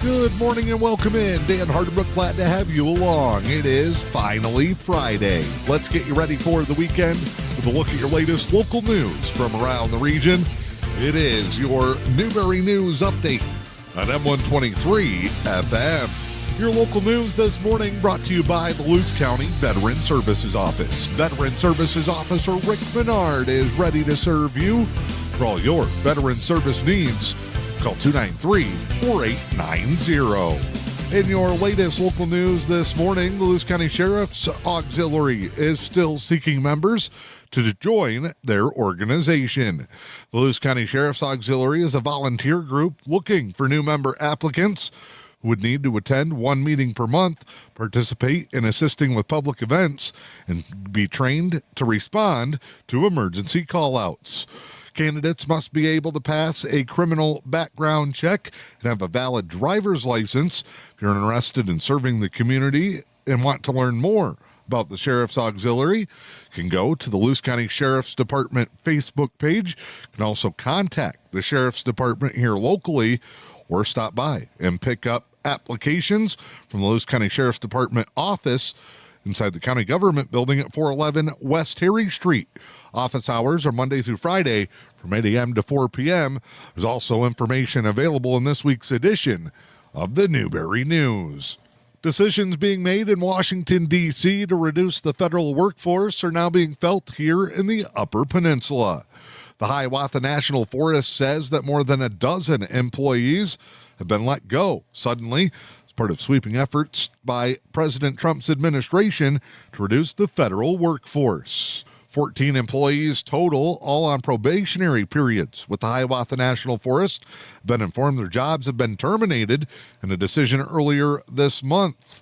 Good morning and welcome in. Dan Hardenbrook, glad to have you along. It is finally Friday. Let's get you ready for the weekend with a look at your latest local news from around the region. It is your Newberry News Update on M123 FM. Your local news this morning brought to you by the Luce County Veteran Services Office. Veteran Services Officer Rick Menard is ready to serve you for all your veteran service needs. Call 293-4890. In your latest local news this morning, the Luce County Sheriff's Auxiliary is still seeking members to join their organization. The Luce County Sheriff's Auxiliary is a volunteer group looking for new member applicants who would need to attend one meeting per month, participate in assisting with public events, and be trained to respond to emergency call-outs. Candidates must be able to pass a criminal background check and have a valid driver's license. If you're interested in serving the community and want to learn more about the Sheriff's Auxiliary, you can go to the Luce County Sheriff's Department Facebook page. You can also contact the Sheriff's Department here locally or stop by and pick up applications from the Luce County Sheriff's Department office inside the county government building at 411 West Harry Street. Office hours are Monday through Friday from 8 a.m. to 4 p.m. There's also information available in this week's edition of the Newberry News. Decisions being made in Washington, D.C. to reduce the federal workforce are now being felt here in the Upper Peninsula. The Hiawatha National Forest says that more than a dozen employees have been let go suddenly as part of sweeping efforts by President Trump's administration to reduce the federal workforce. 14 employees total, all on probationary periods with the Hiawatha National Forest, have been informed their jobs have been terminated in a decision earlier this month.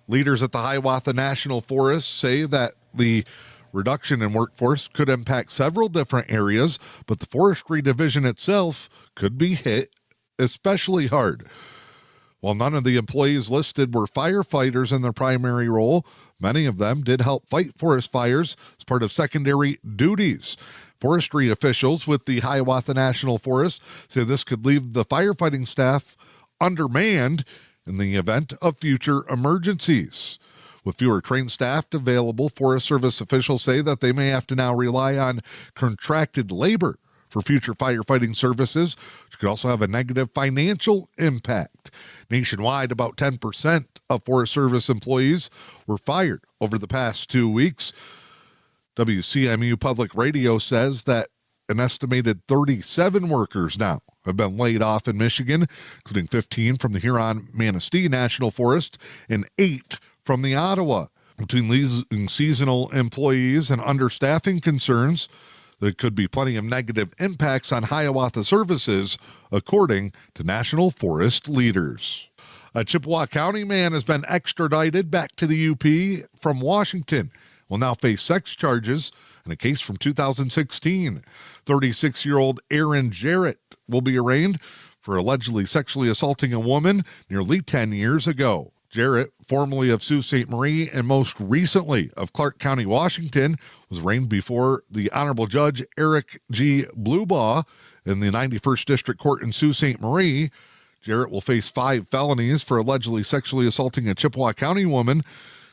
Leaders at the Hiawatha National Forest say that the reduction in workforce could impact several different areas, but the forestry division itself could be hit especially hard. While none of the employees listed were firefighters in their primary role, many of them did help fight forest fires as part of secondary duties. Forestry officials with the Hiawatha National Forest say this could leave the firefighting staff undermanned in the event of future emergencies. With fewer trained staff available, Forest Service officials say that they may have to now rely on contracted labor for future firefighting services, which could also have a negative financial impact. Nationwide, about 10% of Forest Service employees were fired over the past 2 weeks. WCMU Public Radio says that an estimated 37 workers now have been laid off in Michigan, including 15 from the Huron-Manistee National Forest and 8 from the Ottawa. Between losing seasonal employees and understaffing concerns, there could be plenty of negative impacts on Hiawatha services, according to National Forest leaders. A Chippewa County man has been extradited back to the UP from Washington. Will now face sex charges in a case from 2016. 36-year-old Aaron Jarrett will be arraigned for allegedly sexually assaulting a woman nearly 10 years ago. Jarrett, formerly of Sault Ste. Marie and most recently of Clark County, Washington, was arraigned before the Honorable Judge Eric G. Blubaugh in the 91st District Court in Sault Ste. Marie. Jarrett will face 5 felonies for allegedly sexually assaulting a Chippewa County woman.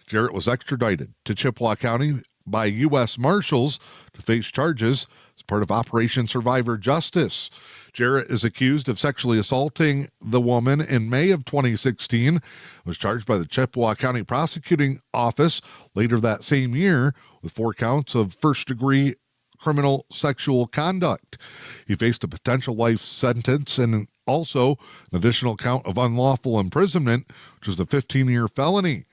Jarrett was extradited to Chippewa County by U.S. Marshals to face charges as part of Operation Survivor Justice. Jarrett is accused of sexually assaulting the woman in May of 2016, was charged by the Chippewa County Prosecuting Office later that same year with 4 counts of first-degree criminal sexual conduct. He faced a potential life sentence and also an additional count of unlawful imprisonment, which was a 15-year felony.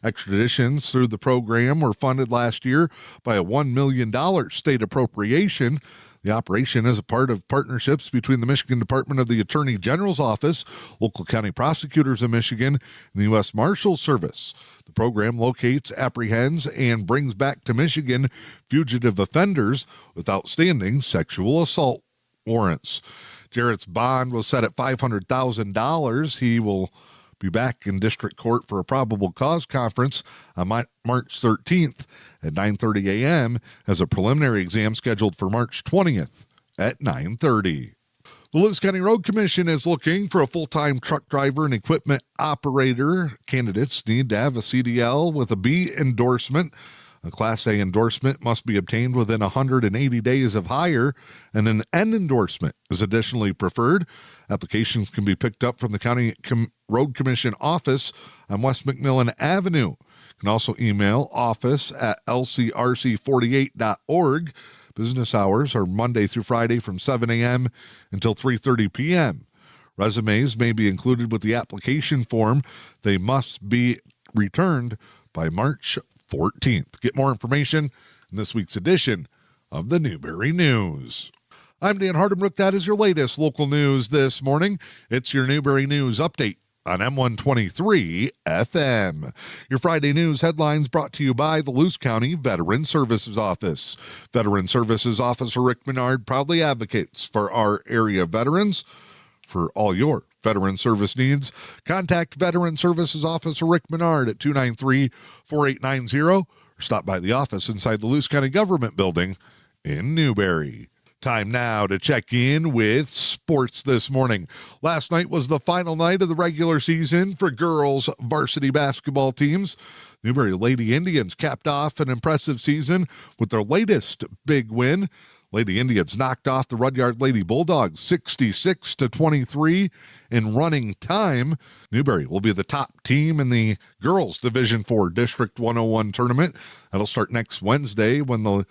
Extraditions through the program were funded last year by a $1 million state appropriation. The operation is a part of partnerships between the Michigan Department of the Attorney General's Office, local county prosecutors of Michigan, and the U.S. Marshals Service. The program locates, apprehends, and brings back to Michigan fugitive offenders with outstanding sexual assault warrants. Jarrett's bond was set at $500,000. He will be back in district court for a probable cause conference on March 13th at 9:30 a.m. as a preliminary exam scheduled for March 20th at 9:30. The Luce County Road Commission is looking for a full-time truck driver and equipment operator. Candidates need to have a CDL with a B endorsement. A Class A endorsement must be obtained within 180 days of hire, and an N endorsement is additionally preferred. Applications can be picked up from the County Road Commission office on West McMillan Avenue. You can also email office@lcrc48.org. Business hours are Monday through Friday from 7 a.m. until 3:30 p.m. Resumes may be included with the application form. They must be returned by March 14th. Get more information in this week's edition of the Newberry News. I'm Dan Hardenbrook. That is your latest local news this morning. It's your Newberry News Update on M123 FM. Your Friday news headlines brought to you by the Luce County Veteran Services Office. Veteran Services Officer Rick Menard proudly advocates for our area veterans. For all your veteran service needs, contact Veteran Services Officer Rick Menard at 293-4890 or stop by the office inside the Luce County Government Building in Newberry. Time now to check in with sports this morning. Last night was the final night of the regular season for girls varsity basketball teams. Newberry Lady Indians capped off an impressive season with their latest big win. Lady Indians knocked off the Rudyard Lady Bulldogs 66-23 in running time. Newberry will be the top team in the girls Division IV District 101 tournament. That'll start next Wednesday when the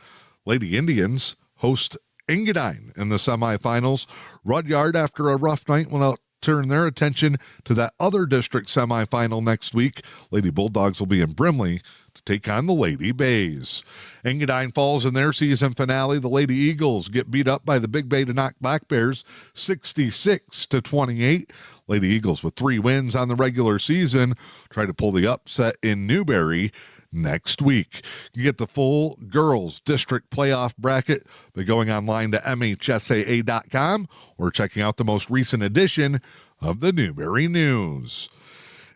Lady Indians host Engadine in the semifinals. Rudyard, after a rough night, will turn their attention to that other district semifinal next week. Lady Bulldogs will be in Brimley to take on the Lady Bays. Engadine falls in their season finale. The Lady Eagles get beat up by the Big Bay to knock Black Bears 66-28. Lady Eagles with 3 wins on the regular season try to pull the upset in Newberry next week. You get the full girls district playoff bracket by going online to MHSAA.com or checking out the most recent edition of the Newberry News.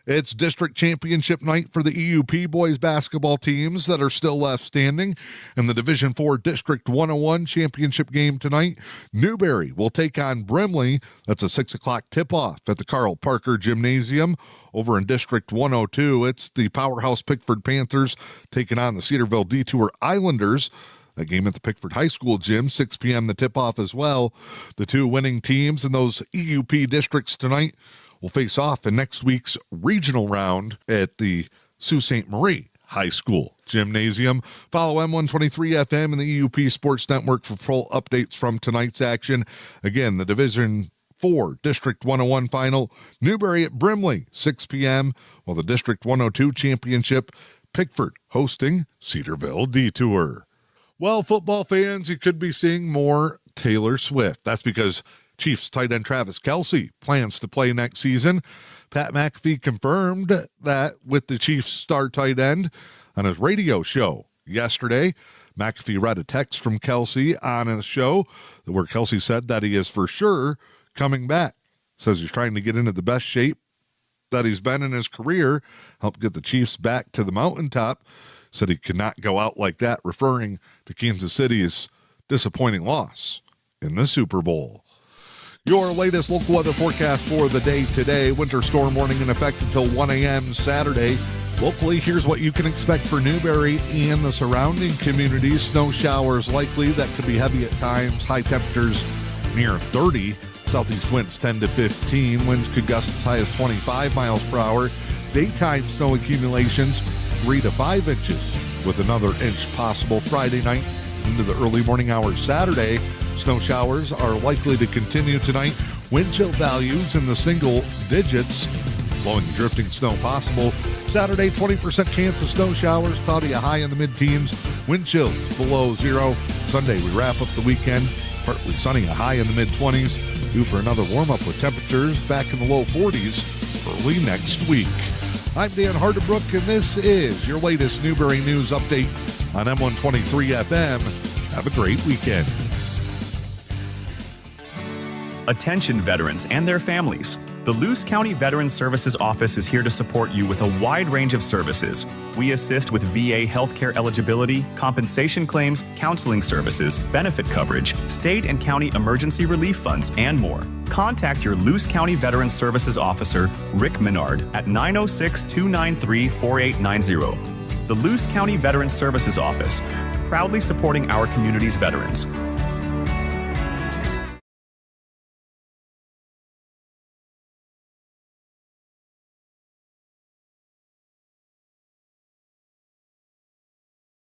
It's district championship night for the EUP boys basketball teams that are still left standing. In the Division IV District 101 championship game tonight, Newberry will take on Brimley. That's a 6 o'clock tip-off at the Carl Parker Gymnasium. Over in District 102, it's the powerhouse Pickford Panthers taking on the Cedarville Detour Islanders. That game at the Pickford High School gym, 6 p.m. the tip-off as well. The two winning teams in those EUP districts tonight will face off in next week's regional round at the Sault Ste. Marie High School Gymnasium. Follow M123 FM and the EUP Sports Network for full updates from tonight's action. Again, the Division 4 District 101 final, Newberry at Brimley, 6 p.m., while the District 102 championship, Pickford hosting Cedarville Detour. Well, football fans, you could be seeing more Taylor Swift. That's because Chiefs tight end Travis Kelce plans to play next season. Pat McAfee confirmed that with the Chiefs star tight end on his radio show yesterday. McAfee read a text from Kelce on his show where Kelce said that he is for sure coming back. Says he's trying to get into the best shape that he's been in his career, help get the Chiefs back to the mountaintop. Said he could not go out like that, referring to Kansas City's disappointing loss in the Super Bowl. Your latest local weather forecast for the day today. Winter storm warning in effect until 1 a.m. Saturday. Locally, here's what you can expect for Newberry and the surrounding communities. Snow showers likely that could be heavy at times. High temperatures near 30. Southeast winds 10 to 15. Winds could gust as high as 25 miles per hour. Daytime snow accumulations 3 to 5 inches with another inch possible Friday night into the early morning hours Saturday. Snow showers are likely to continue tonight. Wind chill values in the single digits. Blowing and drifting snow possible. Saturday, 20% chance of snow showers. Cloudy, a high in the mid-teens. Wind chills below 0. Sunday, we wrap up the weekend. Partly sunny, a high in the mid-20s. Due for another warm-up with temperatures back in the low 40s early next week. I'm Dan Hardenbrook, and this is your latest Newberry News Update on M123 FM. Have a great weekend. Attention veterans and their families. The Luce County Veterans Services Office is here to support you with a wide range of services. We assist with VA healthcare eligibility, compensation claims, counseling services, benefit coverage, state and county emergency relief funds, and more. Contact your Luce County Veterans Services Officer, Rick Menard, at 906-293-4890. The Luce County Veterans Services Office, proudly supporting our community's veterans.